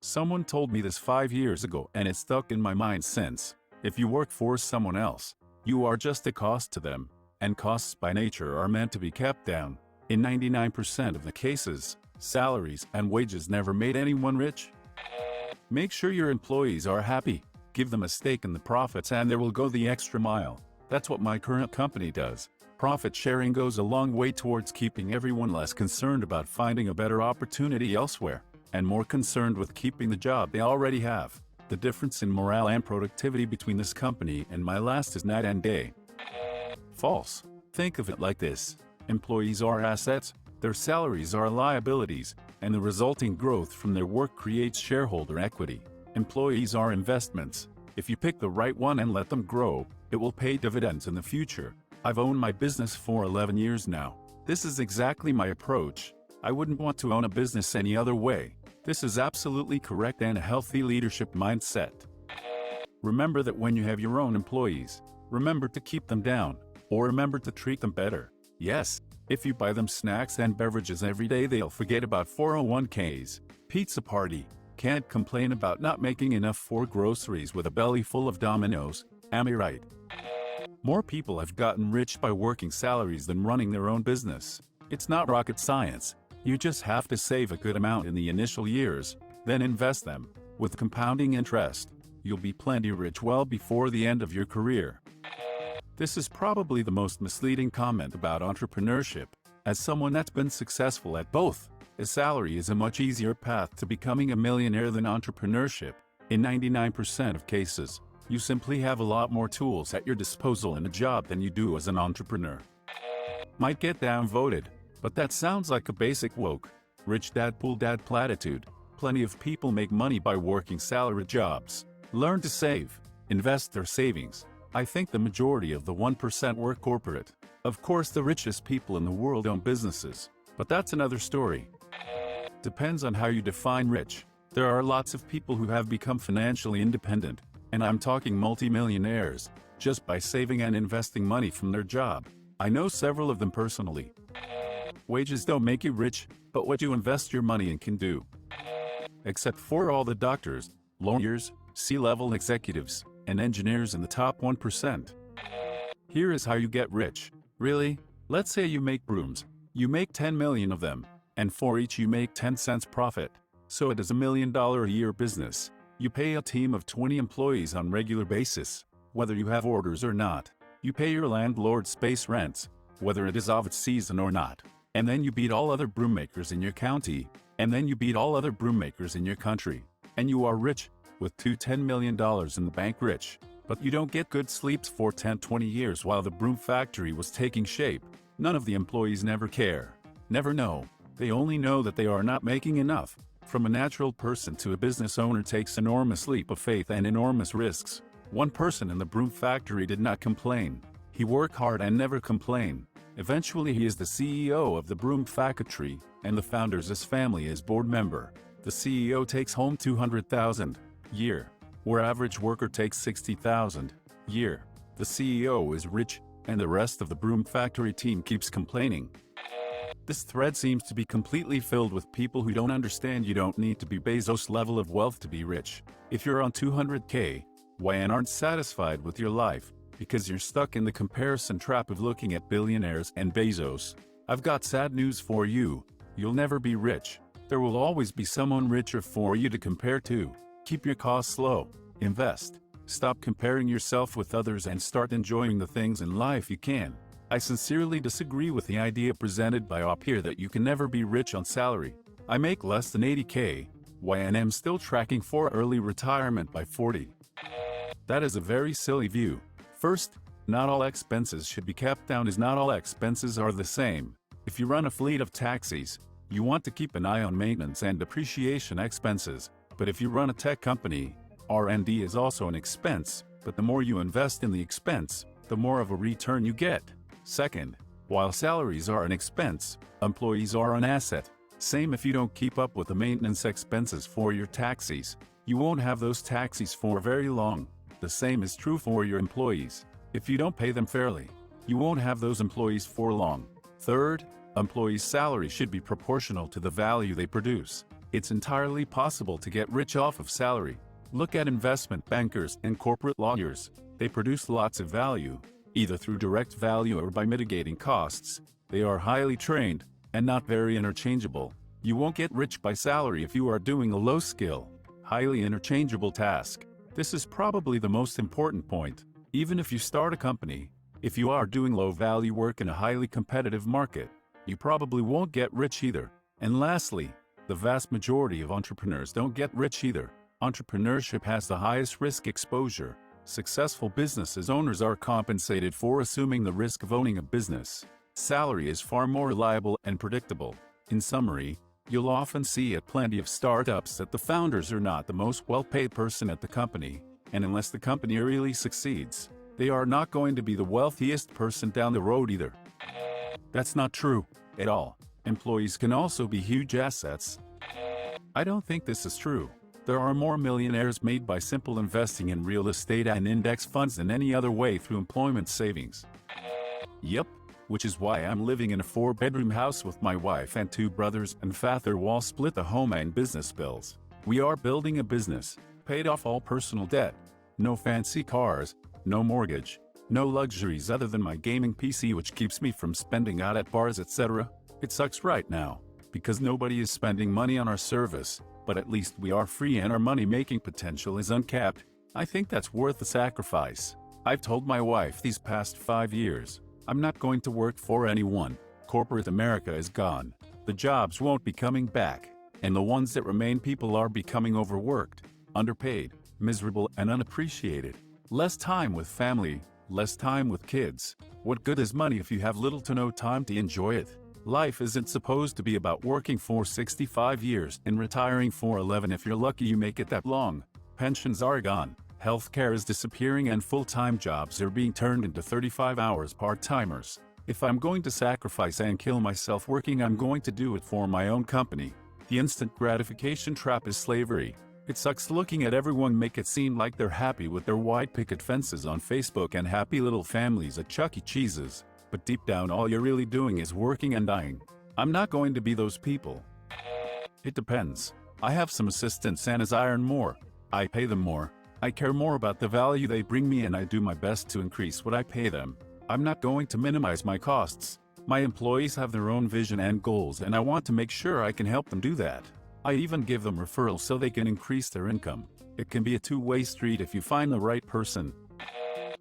Someone told me this 5 years ago and it's stuck in my mind since. If you work for someone else, you are just a cost to them, and costs by nature are meant to be kept down. In 99% of the cases, salaries and wages never made anyone rich. Make sure your employees are happy, give them a stake in the profits, and they will go the extra mile. That's what my current company does. Profit sharing goes a long way towards keeping everyone less concerned about finding a better opportunity elsewhere, and more concerned with keeping the job they already have. The difference in morale and productivity between this company and my last is night and day. False. Think of it like this. Employees are assets, their salaries are liabilities, and the resulting growth from their work creates shareholder equity. Employees are investments. If you pick the right one and let them grow, it will pay dividends in the future. I've owned my business for 11 years now. This is exactly my approach. I wouldn't want to own a business any other way. This is absolutely correct and a healthy leadership mindset. Remember that when you have your own employees, remember to keep them down, or remember to treat them better. Yes, if you buy them snacks and beverages every day, they'll forget about 401ks. Pizza party. Can't complain about not making enough for groceries with a belly full of Dominoes, am I right? More people have gotten rich by working salaries than running their own business. It's not rocket science. You just have to save a good amount in the initial years, then invest them. With compounding interest, you'll be plenty rich well before the end of your career. This is probably the most misleading comment about entrepreneurship. As someone that's been successful at both, a salary is a much easier path to becoming a millionaire than entrepreneurship. In 99% of cases, you simply have a lot more tools at your disposal in a job than you do as an entrepreneur. Might get downvoted, but that sounds like a basic woke, rich dad poor dad platitude. Plenty of people make money by working salary jobs. Learn to save, invest their savings. I think the majority of the 1% work corporate. Of course, the richest people in the world own businesses, but that's another story. Depends on how you define rich. There are lots of people who have become financially independent, and I'm talking multimillionaires, just by saving and investing money from their job. I know several of them personally. Wages don't make you rich, but what you invest your money in can do. Except for all the doctors, lawyers, C-level executives, and engineers in the top 1%. Here is how you get rich. Really? Let's say you make brooms. You make 10 million of them, and for each you make 10 cents profit. So it is $1 million a year business. You pay a team of 20 employees on regular basis, whether you have orders or not. You pay your landlord space rents, whether it is off season or not. And then you beat all other broom makers in your county, and then you beat all other broom makers in your country. And you are rich, with $10 million in the bank rich. But you don't get good sleeps for 10-20 years while the broom factory was taking shape. None of the employees never care. Never know. They only know that they are not making enough. From a natural person to a business owner takes enormous leap of faith and enormous risks. One person in the broom factory did not complain. He worked hard and never complained. Eventually he is the CEO of the broom factory, and the founder's his family as board member. The CEO takes home $200,000 year, where average worker takes $60,000 year. The CEO is rich, and the rest of the broom factory team keeps complaining. This thread seems to be completely filled with people who don't understand you don't need to be Bezos' level of wealth to be rich. If you're on 200K, why and aren't satisfied with your life, because you're stuck in the comparison trap of looking at billionaires and Bezos, I've got sad news for you. You'll never be rich. There will always be someone richer for you to compare to. Keep your costs low. Invest. Stop comparing yourself with others and start enjoying the things in life you can. I sincerely disagree with the idea presented by Op here that you can never be rich on salary. I make less than 80K, and am still tracking for early retirement by 40. That is a very silly view. First, not all expenses should be kept down, as not all expenses are the same. If you run a fleet of taxis, you want to keep an eye on maintenance and depreciation expenses. But if you run a tech company, R&D is also an expense, but the more you invest in the expense, the more of a return you get. Second, while salaries are an expense, employees are an asset. Same if you don't keep up with the maintenance expenses for your taxis. You won't have those taxis for very long. The same is true for your employees. If you don't pay them fairly, you won't have those employees for long. Third, employees' salary should be proportional to the value they produce. It's entirely possible to get rich off of salary. Look at investment bankers and corporate lawyers. They produce lots of value, either through direct value or by mitigating costs. They are highly trained and not very interchangeable. You won't get rich by salary if you are doing a low-skill, highly interchangeable task. This is probably the most important point. Even if you start a company, if you are doing low-value work in a highly competitive market, you probably won't get rich either. And lastly, the vast majority of entrepreneurs don't get rich either. Entrepreneurship has the highest risk exposure. Successful business owners are compensated for assuming the risk of owning a business. Salary is far more reliable and predictable. In summary, you'll often see at plenty of startups that the founders are not the most well-paid person at the company, and unless the company really succeeds, they are not going to be the wealthiest person down the road either. That's not true at all. Employees can also be huge assets. I don't think this is true. There are more millionaires made by simple investing in real estate and index funds than any other way through employment savings. Yep, which is why I'm living in a 4-bedroom house with my wife and 2 brothers and father while split the home and business bills. We are building a business, paid off all personal debt. No fancy cars, no mortgage, no luxuries other than my gaming PC which keeps me from spending out at bars etc. It sucks right now, because nobody is spending money on our service. But at least we are free and our money-making potential is uncapped. I think that's worth the sacrifice. I've told my wife these past 5 years, I'm not going to work for anyone. Corporate America is gone. The jobs won't be coming back. And the ones that remain people are becoming overworked, underpaid, miserable and unappreciated. Less time with family, less time with kids. What good is money if you have little to no time to enjoy it? Life isn't supposed to be about working for 65 years and retiring for 11 if you're lucky you make it that long. Pensions are gone, healthcare is disappearing and full-time jobs are being turned into 35 hours part-timers. If I'm going to sacrifice and kill myself working, I'm going to do it for my own company. The instant gratification trap is slavery. It sucks looking at everyone make it seem like they're happy with their white picket fences on Facebook and happy little families at Chuck E. Cheese's. But deep down all you're really doing is working and dying. I'm not going to be those people. It depends. I have some assistants and as I earn more, I pay them more. I care more about the value they bring me and I do my best to increase what I pay them. I'm not going to minimize my costs. My employees have their own vision and goals and I want to make sure I can help them do that. I even give them referrals so they can increase their income. It can be a two-way street if you find the right person.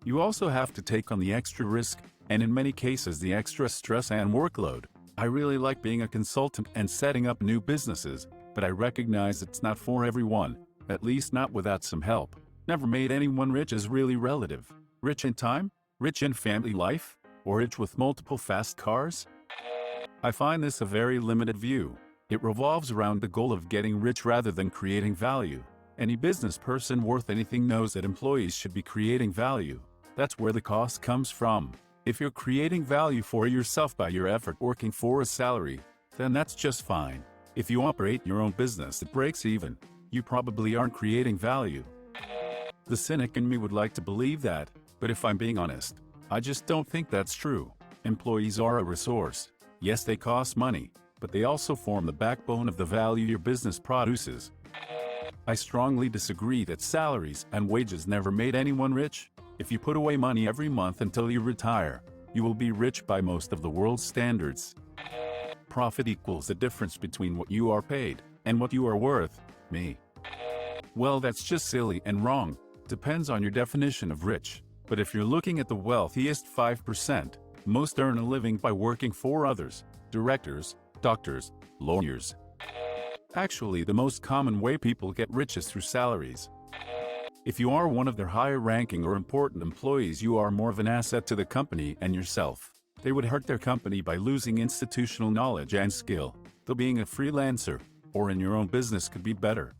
You also have to take on the extra risk, and in many cases the extra stress and workload. I really like being a consultant and setting up new businesses, but I recognize it's not for everyone, at least not without some help. Never made anyone rich is really relative. Rich in time? Rich in family life? Or rich with multiple fast cars? I find this a very limited view. It revolves around the goal of getting rich rather than creating value. Any business person worth anything knows that employees should be creating value. That's where the cost comes from. If you're creating value for yourself by your effort working for a salary, then that's just fine. If you operate your own business that breaks even, you probably aren't creating value. The cynic in me would like to believe that, but if I'm being honest, I just don't think that's true. Employees are a resource. Yes, they cost money, but they also form the backbone of the value your business produces. I strongly disagree that salaries and wages never made anyone rich. If you put away money every month until you retire, you will be rich by most of the world's standards. Profit equals the difference between what you are paid and what you are worth. Me. Well, that's just silly and wrong. Depends on your definition of rich. But if you're looking at the wealthiest 5%, most earn a living by working for others. Directors, doctors, lawyers. Actually, the most common way people get rich is through salaries. If you are one of their higher-ranking or important employees, you are more of an asset to the company and yourself. They would hurt their company by losing institutional knowledge and skill, though being a freelancer or in your own business could be better.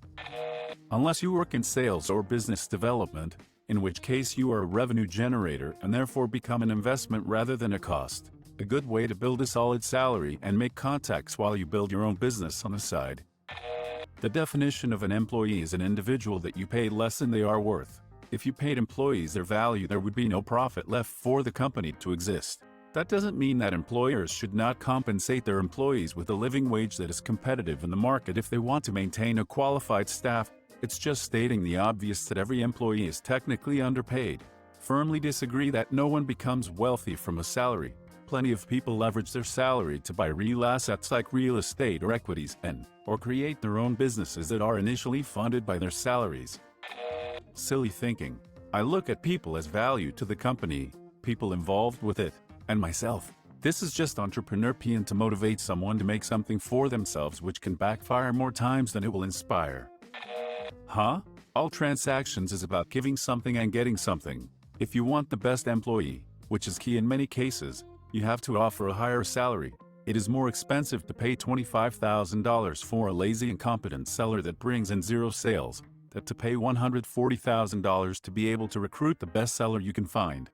Unless you work in sales or business development, in which case you are a revenue generator and therefore become an investment rather than a cost. A good way to build a solid salary and make contacts while you build your own business on the side. The definition of an employee is an individual that you pay less than they are worth. If you paid employees their value, there would be no profit left for the company to exist. That doesn't mean that employers should not compensate their employees with a living wage that is competitive in the market if they want to maintain a qualified staff. It's just stating the obvious that every employee is technically underpaid. Firmly disagree that no one becomes wealthy from a salary. Plenty of people leverage their salary to buy real assets like real estate or equities or create their own businesses that are initially funded by their salaries. Silly thinking. I look at people as value to the company, people involved with it, and myself. This is just entrepreneur-pian to motivate someone to make something for themselves which can backfire more times than it will inspire. Huh? All transactions is about giving something and getting something. If you want the best employee, which is key in many cases, you have to offer a higher salary. It is more expensive to pay $25,000 for a lazy, incompetent seller that brings in zero sales than to pay $140,000 to be able to recruit the best seller you can find.